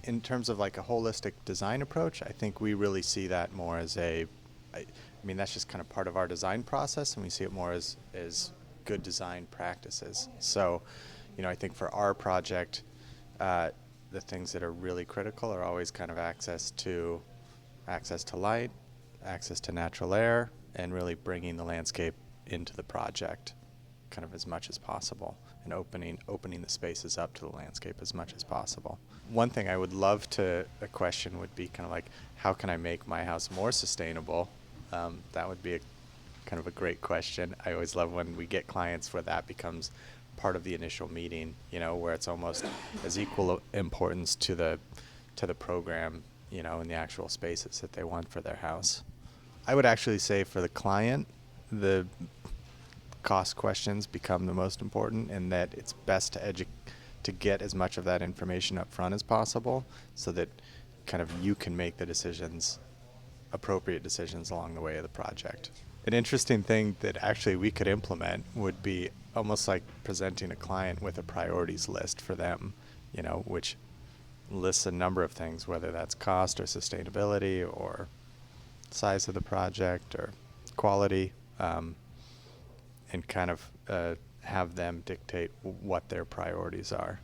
in terms of like a holistic design approach, I think we really see that more as I mean, that's just kind of part of our design process, and we see it more as good design practices. So, I think for our project, the things that are really critical are always kind of access to light, access to natural air, and really bringing the landscape into the project kind of as much as possible, and opening the spaces up to the landscape as much as possible. One thing I would love a question would be kind of like, how can I make my house more sustainable? That would be kind of a great question. I always love when we get clients where that becomes part of the initial meeting, where it's almost as equal importance to the program, and the actual spaces that they want for their house. I would actually say for the client, the cost questions become the most important, and that it's best to get as much of that information up front as possible, so that kind of you can make the appropriate decisions along the way of the project. An interesting thing that actually we could implement would be almost like presenting a client with a priorities list for them, which lists a number of things, whether that's cost or sustainability or size of the project or quality, and kind of have them dictate what their priorities are.